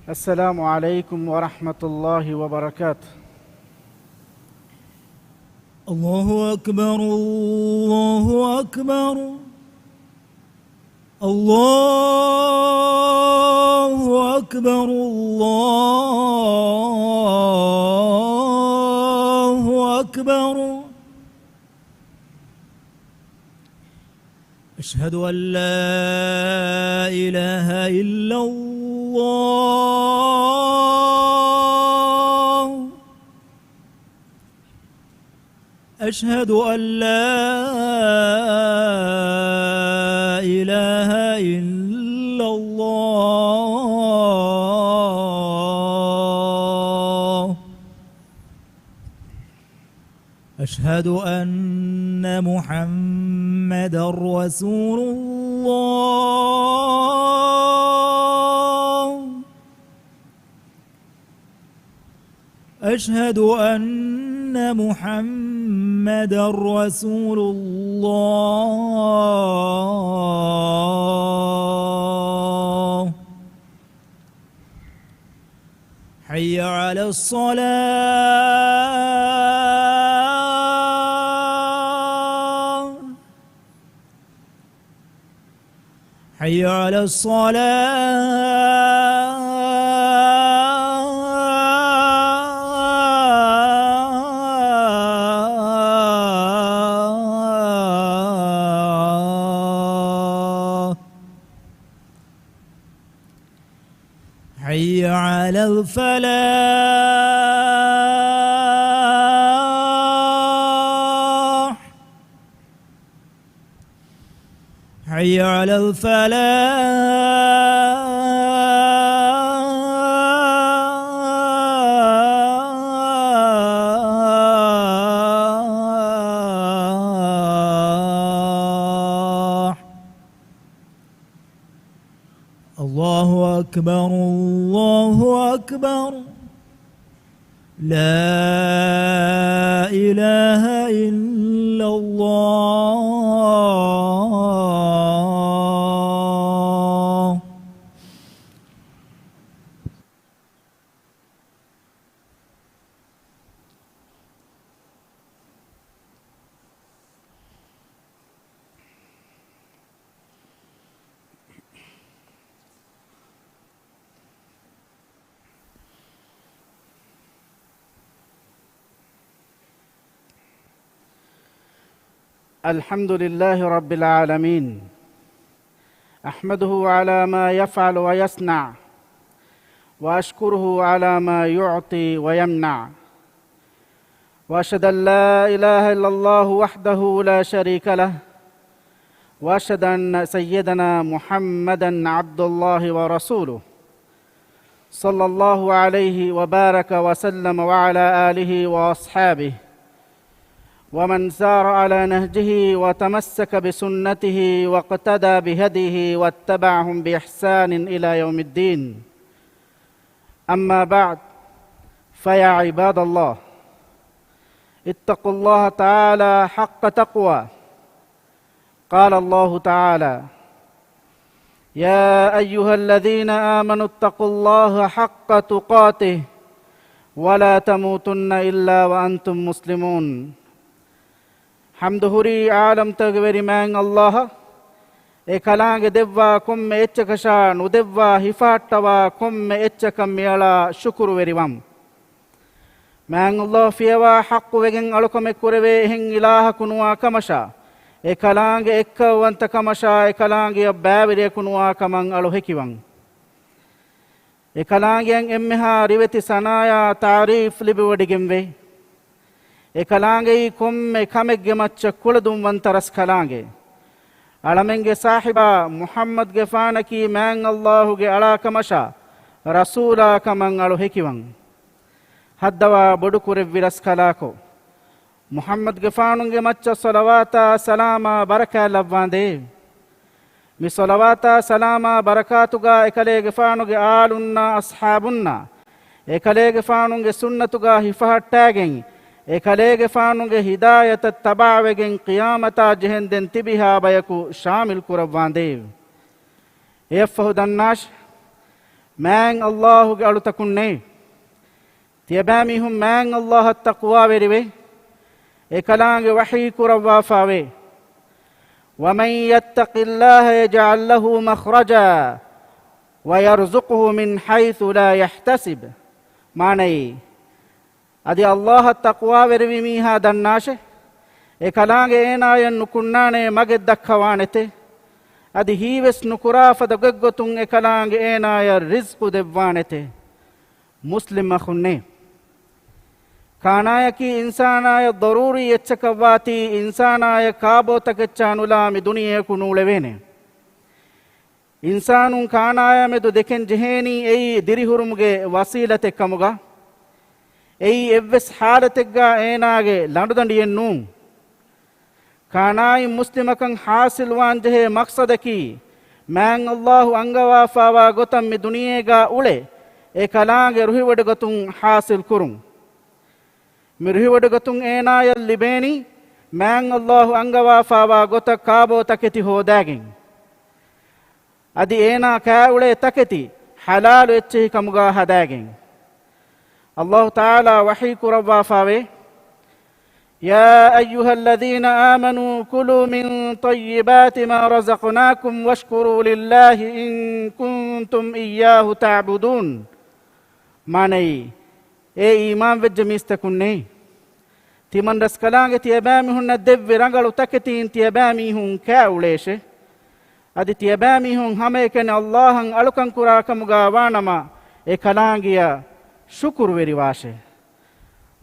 السلام عليكم ورحمة الله وبركاته. الله أكبر الله أكبر الله أكبر الله أكبر. أشهد أن لا إله إلا الله. أشهد أن لا إله إلا الله. أشهد أن محمدًا رسول الله. أشهد أن محمدًا رسول الله. حي على الصلاة. حي على الصلاة. حي على الفلاح. حي على الفلاح. الله أكبر الله أكبر. لا إله إلا الله. الحمد لله رب العالمين، أحمده على ما يفعل ويصنع، وأشكره على ما يعطي ويمنع، وأشهد أن لا إله إلا الله وحده لا شريك له، وأشهد أن سيدنا محمدًا عبد الله ورسوله، صلى الله عليه وبارك وسلم وعلى آله وأصحابه ومن سار على نهجه وتمسك بسنته واقتدى بهديه واتبعهم بإحسان إلى يوم الدين. أما بعد، فيا عباد الله، اتقوا الله تعالى حق تقوى. قال الله تعالى: يا أيها الذين آمنوا اتقوا الله حق تقاته ولا تموتن إلا وأنتم مسلمون. حمد هري عالم تغوير من الله كلانگ دوا كم اتشكشا ندوا هفاتوا كم اتشكم ميلا شكر وريوام من الله فيوا حق وجن ألكم كروي هن إله كنوا كمشا كلانگ إك وانت كمشا كلانگ يبابر كنوا كمان ألوهكيوان كلانگ ين إمها ريوتي سنايا تعريف لبوديجموي එකලාංගෙයි කොම්මෙ කමෙක්ගෙ මච්ච කුලදුම් වන්තරස් කලාංගෙ අලමෙන්ගේ සාහිබා මුහම්මද්ගේ ෆානකී මෑන් අල්ලාහුගේ අලාකමෂා රසූලා කමන් අලු හෙකිවන් හද්දවා බොඩු කුරෙ විරස් කලාකෝ මුහම්මද්ගේ ෆානුන්ගේ මච්ච සලවාතා සලාමා බරකා ලබ්වාන්දේ මි සලවාතා සලාමා බරකාතුගා එකලේගේ ෆානුගේ ආලුන්නා අස්හාබුන්නා එකලේගේ ෆානුන්ගේ සුන්නතුගා හිෆහට්ටාගෙන් එකලේගේ ෆානුගේ හිදායත තබාවෙගෙන් ඛියාමතා ජෙහෙන්දෙන් තිබිහා බයකු ශාමිල් කුරව්වාන්දේ එෆහු දන්නාෂ් මෑන් අල්ලාහුගේ අලුතකුන්නේ තියබෑමිහුම් මෑන් අල්ලාහ තක්වා වෙරිවේ එකලාගේ වහී කුරවාෆාවේ ومن يتق الله يجعل له مخرجا ويرزقه من حيث لا يحتسب معنی ادی اللہ تقوا وروی میہا دناشے එකලාගේ ඒනායන් නුකුන්නානේ මගෙ දක්ඛවානෙතේ adi hives nukurafa da gaggotun ekalaange eenaya rizqu devwanete muslim akhunne kaanaya ki insanaya daruri etchakawati insanaya kaabo takechanula mi duniye kunulevene insanun kaanaya medu deken jeheni ei dirihurumuge wasilate kamuga ei evves halategga eenage landudandiyennu ಕಾನಾಯಿ ಮುಸ್ಲಿಮಕಂ ಹಾಸಿಲ್ವಾನ್ ಜಹೆ ಮಕ್ಸದಕಿ ಮ್ಯಾಂಗ್ ಅಲ್ಲಾಹು ಅಂಗವಾಫಾವಾ ಗೊತಂ ಮಿ ದುನಿಯೇಗಾ ಉಳೆ ಎ ಕಲಾಂಗೆ ರುಹಿವಡು ಗೊತುಂ ಹಾಸಿಲ್ ಕುರುಂ ಮಿ ರುಹಿವಡು ಗೊತುಂ ಏನಾಯಲ್ ಲಿಬೇನಿ ಮ್ಯಾಂಗ್ ಅಲ್ಲಾಹು ಅಂಗವಾಫಾವಾ ಗೊತ ಕಾಬೋ ತಕೆತಿ ಹೋದಾಗಿಂ ಅದಿ ಏನಾ ಕಾ ಉಳೆ ತಕೆತಿ ಹಲಾಲು ಎಚ್ಚಿ ಕಮುಗಾ ಹದಾಗಿಂ ಅಲ್ಲಾಹು ತಾಲಾ ವಹಿ ಕುರವಾಫಾವೆ يا أيها الذين آمنوا كلوا من طيبات ما رزقناكم واشكروا لله إن كنتم إياه تعبدون معنی اے ایمان وجمیستکنے تیمن رسکلانگے تیبامی ہن دیو رنگلو تکتین تیبامی ہن کاولیشے ادی تیبامی ہن ہمیں کن اللہن علکن کراکمگا وانما اے کلانگیا شکر ویری واشے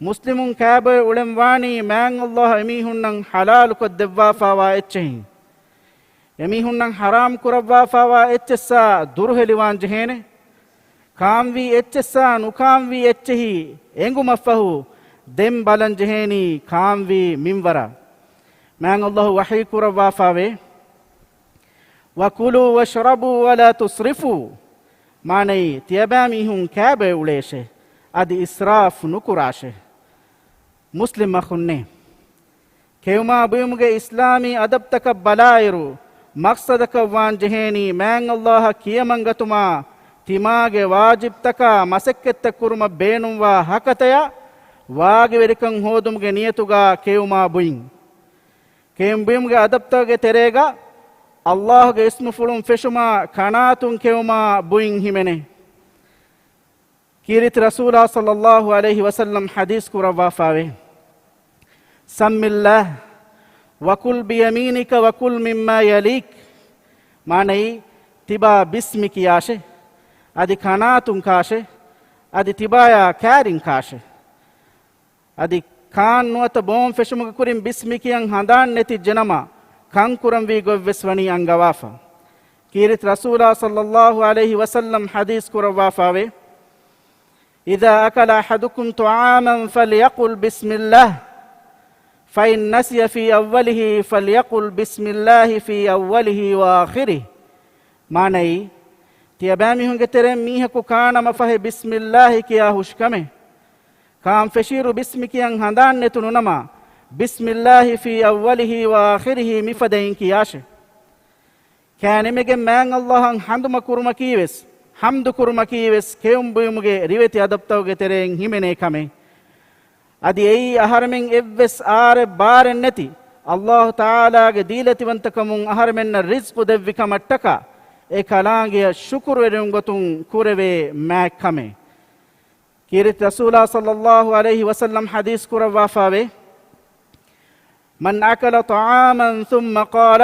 ಮುಸ್ಲಿಮುನ್ ಕ್ಯಾಬೆ ಉಳೆಂವಾಣಿ ಮ್ಯಾಂಗ್ ಅಲ್ಲಾಹ್ ಎಮೀಹುನ್ನಂ ಹಲಾಲು ಕೊದ್ದೆವ್ವಾಫಾವಾ ಎಚ್ಚೆಹಿ ಎಮೀಹುನ್ನಂ ಹರಾಮ್ ಕುರವ್ವಾಫಾವಾ ಎಚ್ಚೆಸ್ಸ ದುರ್ಹೆಲಿವಾನ್ ಜಹೇನೆ ಕಾಂವಿ ಎಚ್ಚೆಸ್ಸ ನುಕಾಂವಿ ಎಚ್ಚೆಹಿ ಎಂಗುಮಫಹು ದೆಂ ಬಲನ್ ಜಹೇನಿ ಕಾಂವಿ ಮಿಂವರ ಮ್ಯಾಂಗ್ ಅಲ್ಲಾಹ್ ವಹಿ ಕುರವ್ವಾಫಾವೆ ವಕುಲು ವಶ್ರಬು ವಲಾ ತುಸ್ರಿಫು ಮಾನೈ ತಿಯಬಾಮಿಹುನ್ ಕ್ಯಾಬೆ ಉಳೇಶೆ ಅದಿ ಇಸ್ರಾಫ್ ನುಕುರಾಶೆ ಮುಸ್ಲಿಮ್ ಅಖುನ್ನೆ ಕೆವುಮಾ ಬುಯುಮ್ಗೆ ಇಸ್ಲಾಮಿ ಅದಬ್ತಕ ಬಲಾಯಿರು ಮಕ್ಸದಕ ವಾನ್ ಜಹೇನಿ ಮ್ಯಾಂಗ್ ಅಲ್ಲಾಹ ಕಿಯಮಂಗತುಮಾ ತಿಮಾಗೆ ವಾಜಿಬ್ತಕ ಮಸಕ್ಕೆತ್ತ ಕುರುಮ ಬೇನುವಾ ಹಕತಯ ವಾಗಿ ವೆರಿಕಂ ಹೋದುಮ್ಗೆ ನಿಯತುಗ ಕೆವುಮಾ ಬುಯಿಂ ಕೆವುಂ ಬುಯುಮ್ಗೆ ಅದಬ್ತಗೆ ತೆರೆಗ ಅಲ್ಲಾಹಗೆ ಇಸ್ಮು ಫುಳುಂ ಫೆಶುಮಾ ಕಣಾತುಂ ಕೆವುಮಾ ಬುಯಿಂ ಹಿಮೆನೆ ಕೀರಿತ್ ರಸೂಲಾ ಸಲ್ಲಲ್ಲಾಹು ಅಲೈಹಿ ವಸಲ್ಲಂ ಹದೀಸ್ ಕುರವಾಫಾವೆ ಸಮ್ಮಿಲ್ಲಾಹ್ ವಕುಲ್ ಬಿಯಮೀನಿಕ ವಕುಲ್ ಮಿಮ್ಮಾ ಯಲೀಕ್ ಮಾನೈ ತಿಬಾ ಬಿಸ್ಮಿಕಿ ಆಶೆ ಅದಿ ಖನಾತುಂ ಕಾಶೆ ಅದಿ ತಿಬಾಯ ಕ್ಯಾರಿಂ ಕಾಶೆ ಅದಿ ಖಾನ್ ನುವತ ಬೋಂ ಫೆಶುಮುಗ ಕುರಿಂ ಬಿಸ್ಮಿಕಿಯಂ ಹಂದಾನ್ ನೆತಿ ಜನಮ ಕಂಕುರಂ ವಿ ಗೊವ್ವೆಸ್ವನಿ ಅಂಗವಾಫ ಕೀರಿತ್ ರಸೂಲಾ ಸಲ್ಲಲ್ಲಾಹು ಅಲೈಹಿ ವಸಲ್ಲಂ ಹದೀಸ್ ಕುರವಾಫಾವೆ إذا أكل أحدكم طعاما فليقل بسم الله فإن نسي في أوله فليقل بسم الله في أوله وآخره معنی تیابامی ہوں گے تیرے میہ کو کانا مفہ بسم اللہ کیا حشکمے کام فشیر بسم کی انہندان نے تنونما بسم اللہ فی اوله وآخره مفدین کی آشے کہنے میں گے مینگ اللہ حمد مکرم کیویس حمد ಕುರುಮಕೀವೆಸ್ ಕೇಂಬುಯುಮುಗೆ ರಿವೆತಿ ಅದಪ್ತವಗೆ ತೆರೆಂ ಹಿಮೆನೆ ಕಮೆ ಅದಿ ಏಯಿ ಅಹರಮೆಂ ಎವ್ವೆಸ್ ಆರೆ ಬಾರೆನ್ ನೆತಿ ಅಲ್ಲಾಹ್ ತಾಲಾಗೆ ದೀಲತಿವಂತಕಮುಂ ಅಹರಮೆನ್ನ ರಿಜ್ಕು ದೆವ್ವಿ ಕಮಟ್ಟಕ ಎ ಕಲಾಂಗೆಯ ಶುಕುರ್ ವೆರೆಂ ಗೊತುಂ ಕುರೆವೆ ಮ್ಯಾ ಕಮೆ ಕೀರಿತ್ ರಸೂಲಾ ಸಲ್ಲಲ್ಲಾಹು ಅಲೈಹಿ ವಸಲ್ಲಂ ಹದೀಸ್ ಕುರವಾಫಾವೆ ಮನ್ ಅಕಲ ತಆಮನ್ ಥುಮ್ಮ ಕಾಲ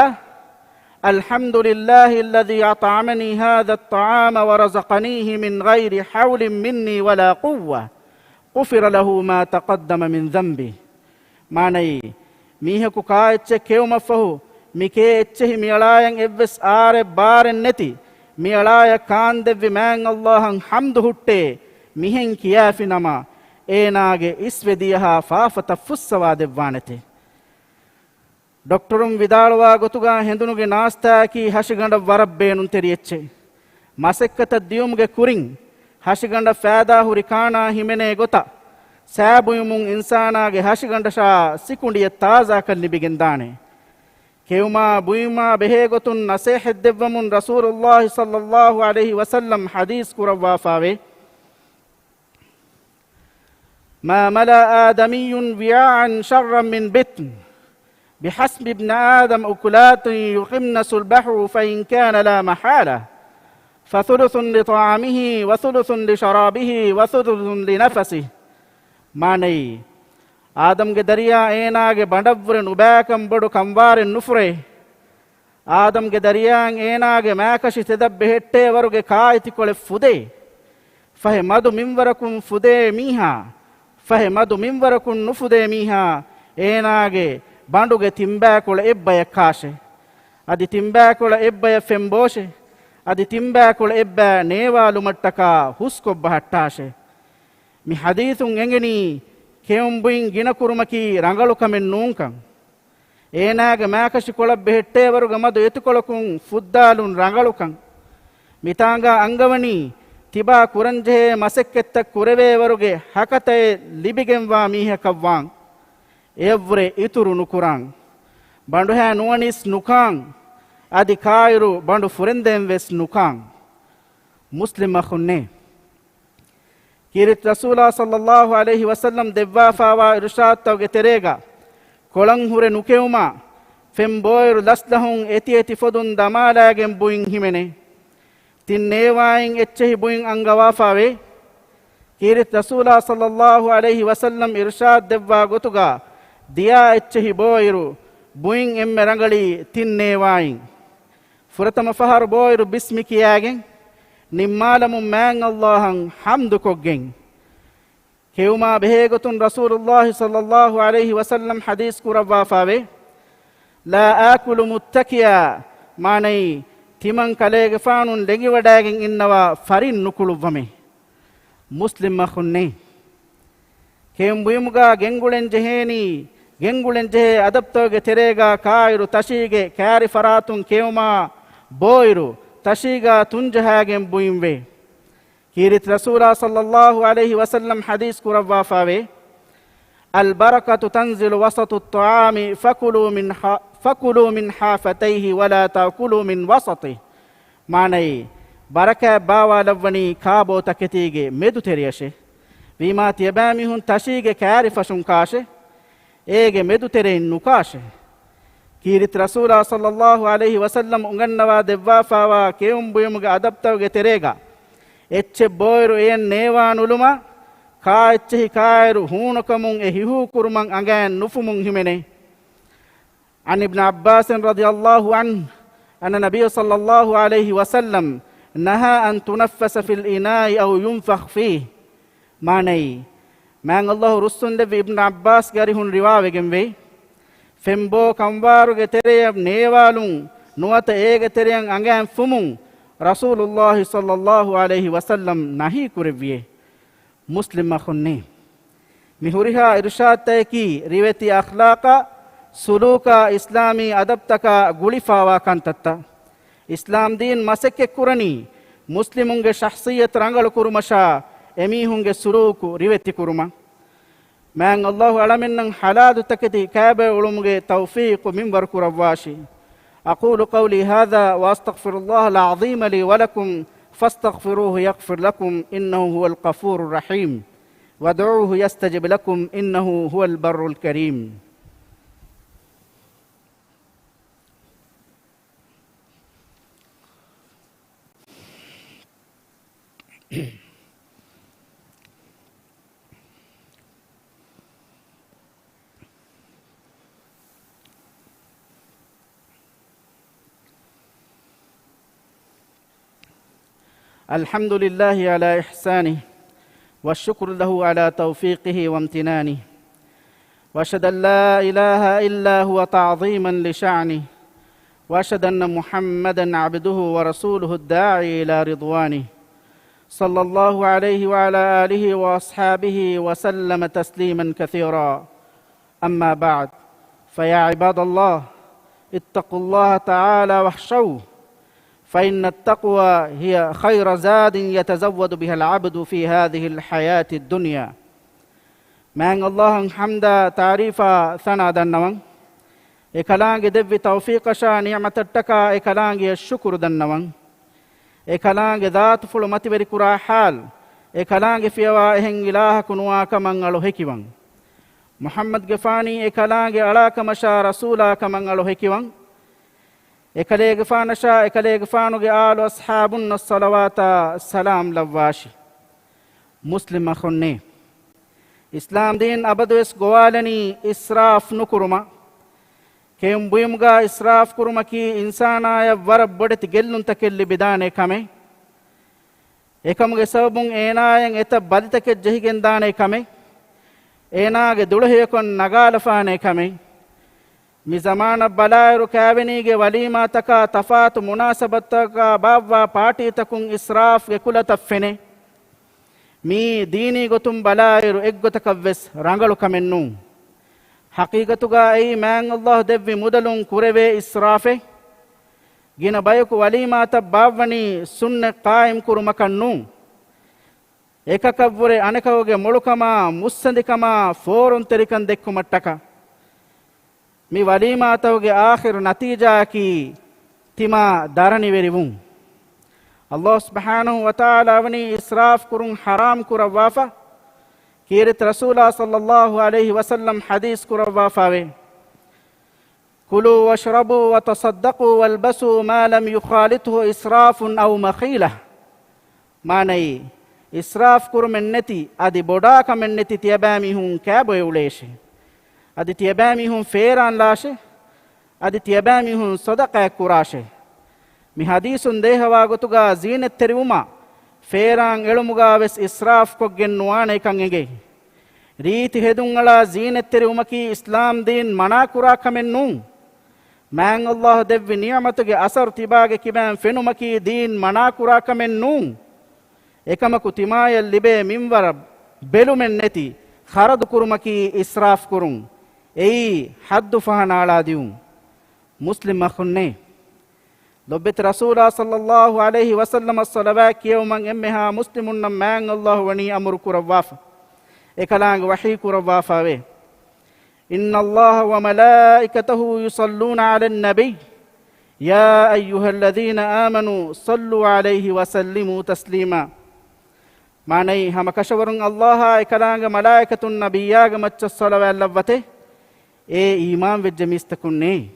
الحمد لله الذي أطعمني هذا الطعام ورزقنيه من غير حول مني ولا قوة غفر له ما تقدم من ذنبه معنی ميهكو كايتش كيومفه ميكيتشه ميلاين إبس آر بارن نتي ميلايا كان دبي مان الله حمد هُٹّے ميهن كيافي نما ඒනාගේ ඉස්වෙදියහා ෆාෆත ෆුස්සවා දෙව්වානතේ ಡಾಕ್ಟರುಂ ವಿದಾಳವಾ ಗೊತುಗಾ ಹೆಂದುನುಗೆ ನಾಸ್ತಾಕಿ ಹಸಿಗಂಡ ವರಬ್ಬೇನುನ್ ತೆರಿಯೆಚ್ಚೆ ಮಸೆಕ್ಕತ ದಿಯುಮ್ಗೆ ಕುರಿಂ ಹಸಿಗಂಡ ಫෑದಾ ಹುರಿ ಕಾಣಾ ಹಿಮೆನೆ ಗೊತ ಸ್ಯಾಬುಯುಮುಂ ಇನ್ಸಾನಾಗೆ ಹಸಿಗಂಡ ಶಾ ಸಿಕುಂಡಿಯ ತಾಜಾ ಕಲ್ಲಿಬಿಗೆಂದಾಣೆ كيوما بويما بهيغتن نصيح الدبمون رسول الله صلى الله عليه وسلم حديث كروا فاوي ما ملأ آدمي وعاء شرا من بطن بحسب ابن آدم أكلات يقمن صلبه فإن كان لا محالة فثلث لطعامه وثلث لشرابه وثلث لنفسه معني آدم کے دریا اینا کے بندور نباکم بڑو کموار نفرے آدم کے دریا اینا کے میکشی تدب بہٹے ورو کے کائتی کولے فدے فہمدو منورکم فدے میہا فہمدو منورکم نفدے میہا اینا کے بانڈو کے تنباکول اببا یکاشے ادی تنباکول اببا یفمبوشے ادی تنباکول اببا نیوالو مٹکا حسکو بہٹاشے می حدیثن انگنی කෙවුම්බුයින් ගින කුරුමකි රංගලු කමෙන් නූංකම් ඒනාගේ මාකෂි කොළබ් බෙහෙට්ටේ වරුග මදු එතුකොලකුන් ෆුද්දාලුන් රංගලුකම් මිතාංගා අංගවනි තිබා කුරංජේ මසෙක්කෙත්ත කුරවේ වරුගේ හකතේ ලිබිගෙන්වා මීහකව්වාන් එව්වරේ ඉතුරු නුකුරන් බඬු හැ නුවනිස් නුකං আদি කායරු බඬු ෆුරෙන්දෙන් වෙස් නුකං මුස්ලිම් මඛුන්නේ كيرت رسول الله صلى الله عليه وسلم دبوا فاوا ارشاد توگه تريگا كولن هور نوكيوما فم بوير لسلهون اتي فدون دمالاگن بوين هيمنه تين نيواين اتچي بوين انگوا فاوي كيرت رسول الله صلى الله عليه وسلم ارشاد دبوا گوتوگا ديا اتچي بوير بوين ام رنگلي تين نيواين فرتم فهر بوير بسمك ياگن نمالم من الله حمد كوجين كيوما بهيغتون رسول الله صلى الله عليه وسلم حديث كروا فاوي لا آكل متكيا ماني تيمن كاليغ فانون لغي وداغين إنوا فرين نكلو ومي مسلم مخني كيوم بيمغا گنگولن جهيني گنگولن جه أدبتوغ تريغا كايرو تشيغ كاري فراتون كيوما بويرو تشيغا تنجهاگن بويموي كيرت رسول صلى الله عليه وسلم حديث كروا فاوي البركة تنزل وسط الطعام فكلوا من حافتيه ولا تاكلوا من وسطه معني بركة باوا لوني كابو تكتيگه مدو تريشه ويما تيباميهن تشيغ كاري فشن كاشه ايگه مدو ترين نكاشه كيرت رسول صلى الله عليه وسلم انگنوا دبوا فاوا كيوم بيمغا ادبتوگه تريگا اتچ بويرو ين نيوان uluma ka echhi kairu hunukamun e hihu kuruman angan nufumun himene an ibn abbas radiyallahu anhu anna nabiy sallallahu alayhi wasallam naha an tunaffasa fil ina'i aw yunfakh fihi manai man allah rusun de ibn abbas gari hun riwawegen ve fembo kamwaruge terey neewalun nuwata ege tereyan angan fumun rasulullah sallallahu alayhi wasallam nahi kurevie muslim makhunni mihuriha irshad tayki riveti akhlaqa suluka islami adabtaka gulifawa kantatta islam din masekke kurani muslimunge shakhsiyat rangal kurumasha emihunge suluku riveti kuruma man Allah alaminnan haladu takati kaaba ulumuge tawfiq minbar kurawwashi أقول قولي هذا وأستغفر الله العظيم لي ولكم فاستغفروه يغفر لكم إنه هو الغفور الرحيم وادعوه يستجب لكم إنه هو البر الكريم الحمد لله على إحسانه والشكر له على توفيقه وامتنانه وأشهد أن لا إله إلا هو تعظيما لشأنه وأشهد أن محمدا عبده ورسوله الداعي إلى رضوانه صلى الله عليه وعلى آله وأصحابه وسلم تسليما كثيرا أما بعد فيا عباد الله اتقوا الله تعالى واخشوه فإن التقوى هي خير زاد يتزود بها العبد في هذه الحياة الدنيا من الله حمد تعريف ثنا دنوان ekalaange devvi tawfiqasha ni'matattaka ekalaange shukru dannawan ekalaange dhaatu fulu mativeri kura hal ekalaange fiyawa ehen ilaha kunwa kaman alo hekiwan muhammad gefani ekalaange ala kamasha rasula kaman alo hekiwan ekaleege faanasha ekaleege faanuge alu ashabun salawata salam lawwashi muslim akhunne islam din abadwes gowalani israf nukuruma kem buyumga israf kuruma ki insana ya war bodeti gellun takelli bidane kame ekamuge sabun enayen eta baditake jehigen dane kame enaage dulhe kon nagala faane kame mi zamana balairu kavenige walima taka tafatu munasabataka bawwa party takun israf ge kulata fene mi dini gotum balairu eggotakavves rangalu kamennu haqiqatuga ei man Allah devvi mudalun kureve israfe gina bayku walima tabawani sunne qaim kurumakannu ekakavure anekawge molukama mussandikama forun terikan dekkumattaka mi walima tawge akhir natija ki tima darani verivun Allah subhanahu wa ta'ala avani israf kurun haram kurawafa kirit rasulullah sallallahu alaihi wasallam hadis kurawafa ve kulu washrabu wa tasaddaqu walbasu ma lam yukhalithu israfun aw makhilah manai israf kurmenneti adi boda kamenneti tiyabami hun kaboy uleshe adi tiyabami hun feran lashe adi tiyabami hun sadaqa kurashe mi hadisun dehawa gotuga zinet teriuma feran elumuga ves israf koggen nuane kan enge riti hedungala zinet teriuma ki islam din mana kura kamennu man Allah devvi ni'matuge asar tibage kiban fenumaki din mana kura kamennu ekamaku timaya libe minwar belumen neti kharad kurumaki israf kurun ei haddu fahanala diun muslim akhunne lobbet rasulullah sallallahu alaihi wasallam as-salawat yawman emmeha muslimun man Allah wani amru kurawaf ekalang wahi kurawafa we inna Allah wa malaikatahu yusalluna 'alan nabiy ya ayyuhalladhina amanu sallu 'alayhi wa sallimu taslima manai hamakashawarun Allah ekalang malaikatun nabiyyaga macca salawat lawate e iman vejjemistakunne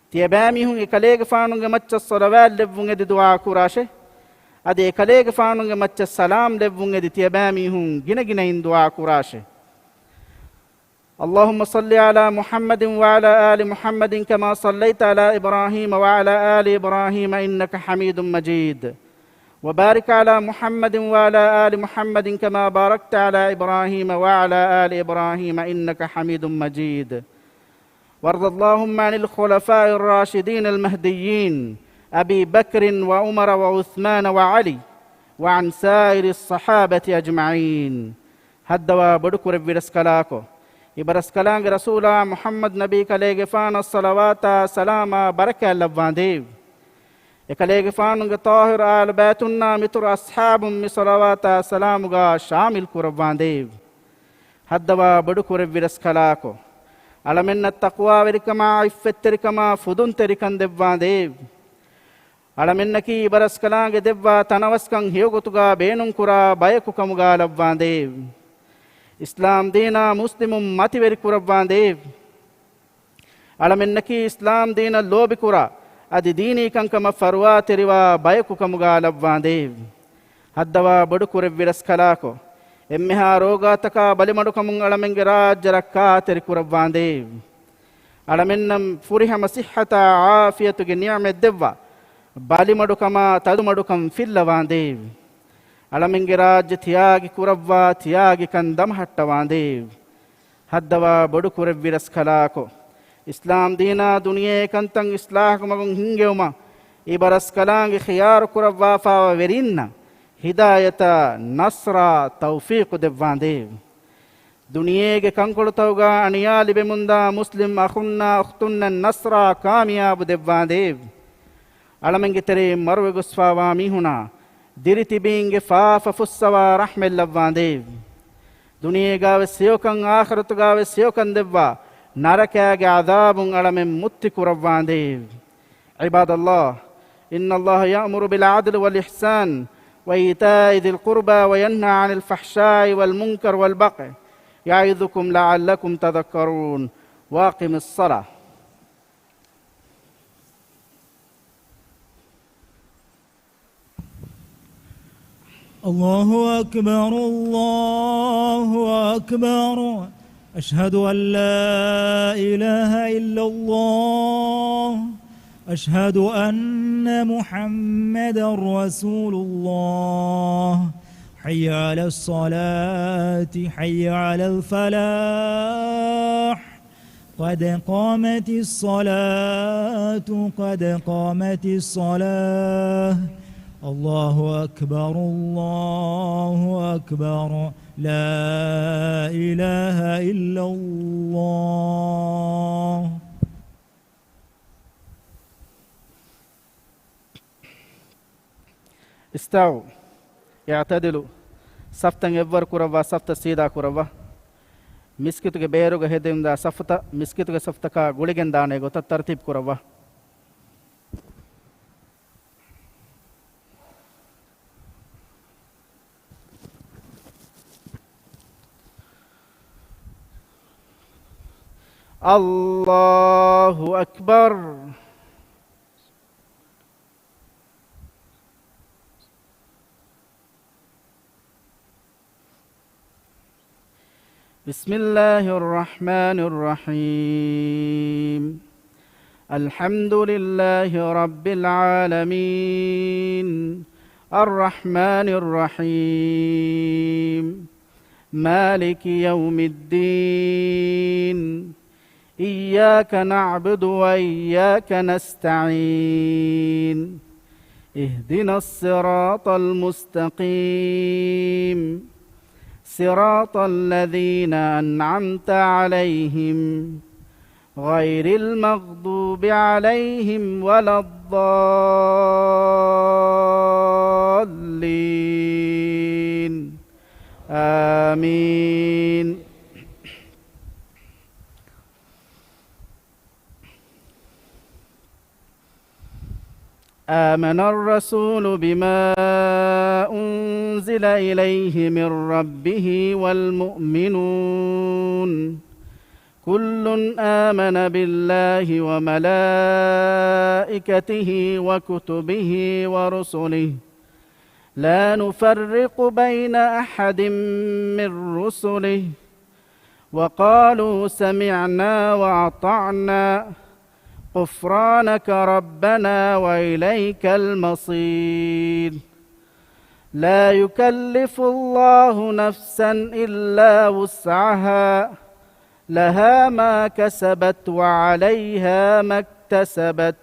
tiyabami hun ekaleege faanunge macca salawat levvun edi du'a kurashe ade ekaleege faanunge macca salam levvun edi tiyabami hun gina gina in du'a kurashe اللهم صل على محمد وعلى آل محمد كما صليت على إبراهيم وعلى آل إبراهيم إنك حميد مجيد وبارك على محمد وعلى آل محمد كما باركت على إبراهيم وعلى آل إبراهيم إنك حميد مجيد وارض اللهم عن الخلفاء الراشدين المهديين أبي بكر وعمر وعثمان وعلي وعن سائر الصحابة أجمعين هدوا بدكور برسكلاكو إبرسكلانگ رسولا محمد نبي كليگ فان الصلوات سلام بركة لبوانديو إكليگ فانگ طاهر آل بيتنا متر أصحاب صلوات سلامغا شامل كربوانديو هدوا بدكور برسكلاكو علمنا التقوى وركما عفت تركما فدن تركن دبوانديو علمنا كي إبرسكلانگ دبوا تنوسكن هيوغتوغا بينن كرا بايكو كمغا لبوانديو इस्लाम दीना मुस्लिमुम मतिवेरी कुरब्वांदेव अलमेन्नकी इस्लाम दीना लोबि कुरा अदि दीनी कंकम फरुआ तेरिवा बयकु कमुगा लब्वांदेव हद्दवा बडु कुरव्विरस कलाको एम्मेहा रोगा तका बलिमडु कमुं अलमेंगे राज्य रक्का तेरि कुरब्वांदेव अलमेन्नम फुरिहम सिहता आफियतुगे नियमे देव्वा बलिमडु कमा तदुमडु कम फिल्लवांदेव अलमिंगे राज्य थियागी कुरव्वा थियागी कंदम हट्टवांदेव हद्दवा बडु कुरव्विरस कलाको इस्लाम दीना दुनिये कंतंग इस्लाह मगुं हिंगेउमा इबरस कलांगे खियार कुरव्वा फावा वेरिन्ना हिदायता नस्रा तौफीक देवांदेव दुनिये के कंकुड़तवगा अनियालि बेमुंदा मुस्लिम अखुन्ना अख्तुन्ना नस्रा कामयाब देवांदेव अलमिंगे तेरे मरवे गुस्फावा मीहुना दिरिति बींगे फाफ फुस्सवा रहमेल लव्वांदेव दुनिये गावे सेवकं आखरत गावे सेवकं देव्वा ನರಕಯಾಗೆ ಅದಾಬುಂ ಅಳಮೆಂ ಮುತ್ತಿ ಕುರವ್ವಾಂದೇವ್. ಇಬಾದಲ್ಲಾಹ್, ಇನ್ನಲ್ಲಾಹ ಯಅಮುರು ಬಿಲ್ ಅದ್ಲ್ ವಲ್ ಇಹ್ಸಾನ್ وإيتاء ذي القربى وينهى عن الفحشاء والمنكر والبغي يعظكم لعلكم تذكرون. واقم الصلاة. الله أكبر الله أكبر. أشهد أن لا إله إلا الله. أشهد أن محمدا رسول الله. حي على الصلاة حي على الفلاح. قد قامت الصلاة قد قامت الصلاة. الله أكبر الله أكبر. لا إله إلا الله. استووا اعتدلوا. ಸಫ್ತಂಗೆ ಎವ್ವರ್ ಕುರವ್ವ ಸಫ್ತ ಸೀದಾ ಕುರವ್ವ. ಮಿಸ್ಕಿತುಗೆ ಬೇರುಗ ಹೆದೆಯಿಂದ ಸಫ್ತ ಮಿಸ್ಕಿತುಗೆ ಸಫ್ತಕ ಗುಳಿಗೆಂದಾನೆ ಗೊತ್ತ ತರ್ತೀಬ್ ಕುರವ್ವ. ಅಲ್ಲಾಹು ಅಕ್ಬರ್. بسم الله الرحمن الرحيم. الحمد لله رب العالمين الرحمن الرحيم مالك يوم الدين إياك نعبد وإياك نستعين اهدنا الصراط المستقيم صراط الذين أنعمت عليهم غير المغضوب عليهم ولا الضالين آمين. آمن الرسول بما أنزل إليه من ربه والمؤمنون كل آمن بالله وملائكته وكتبه ورسله لا نفرق بين أحد من رسله وقالوا سمعنا وأطعنا غفرانك ربنا وإليك المصير. لا يكلف الله نفسا إلا وسعها لها ما كسبت وعليها ما اكتسبت.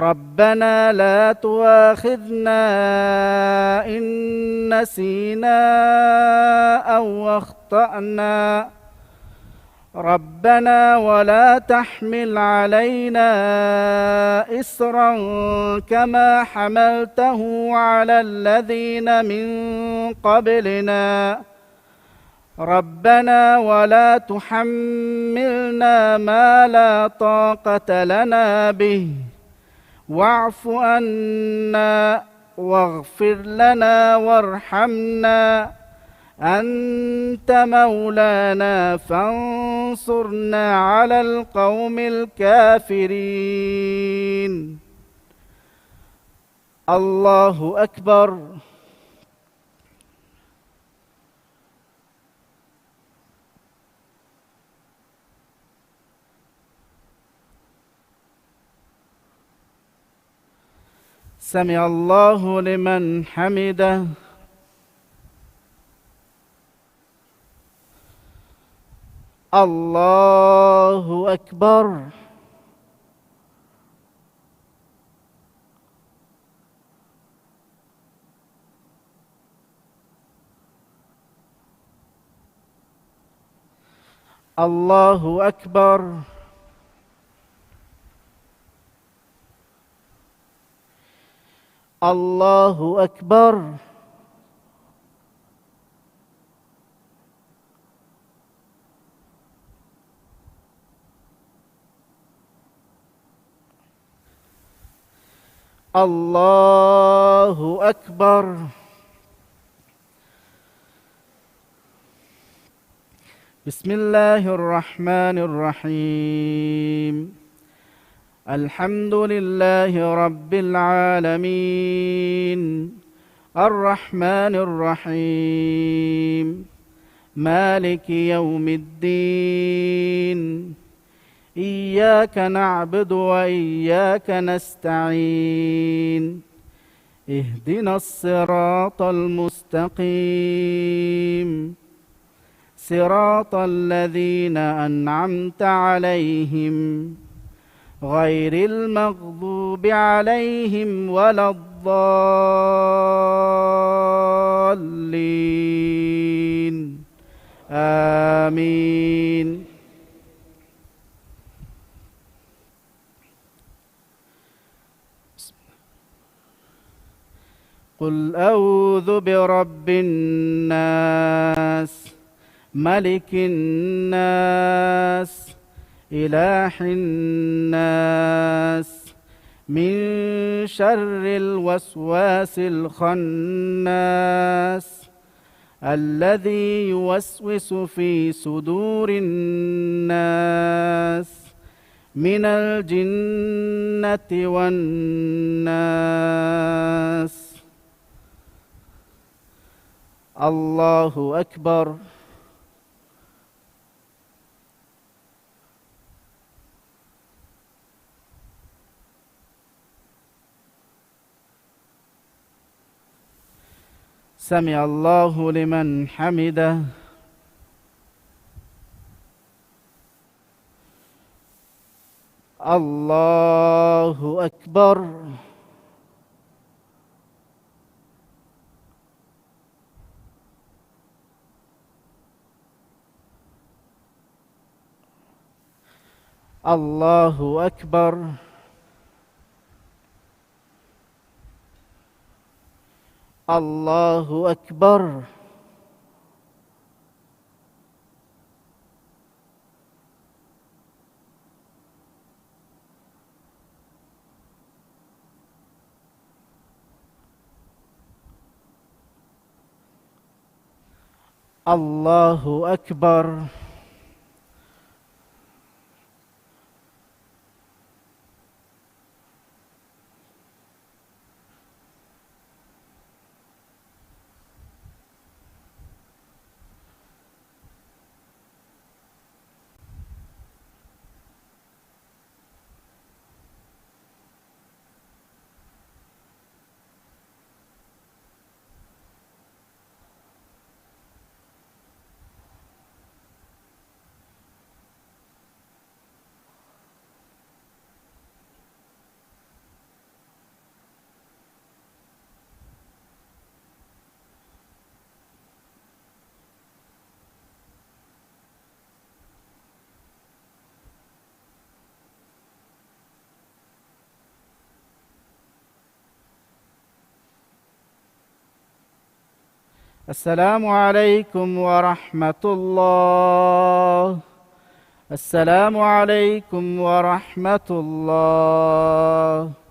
ربنا لا تؤاخذنا إن نسينا أو أخطأنا ربنا ولا تحمل علينا إصرا كما حملته على الذين من قبلنا ربنا ولا تحملنا ما لا طاقة لنا به واعف عنا واغفر لنا وارحمنا أنت مولانا فانصرنا على القوم الكافرين. الله أكبر. سمع الله لمن حمده. الله أكبر. الله أكبر. الله أكبر. الله أكبر. بسم الله الرحمن الرحيم. الحمد لله رب العالمين الرحمن الرحيم مالك يوم الدين إياك نعبد وإياك نستعين اهدنا الصراط المستقيم صراط الذين أنعمت عليهم غير المغضوب عليهم ولا الضالين آمين. قل أعوذ برب الناس ملك الناس إله الناس من شر الوسواس الخناس الذي يوسوس في صدور الناس من الجنة والناس. الله أكبر. سمع الله لمن حمده. الله أكبر. الله أكبر. الله أكبر. الله أكبر. السلام عليكم ورحمة الله. السلام عليكم ورحمة الله.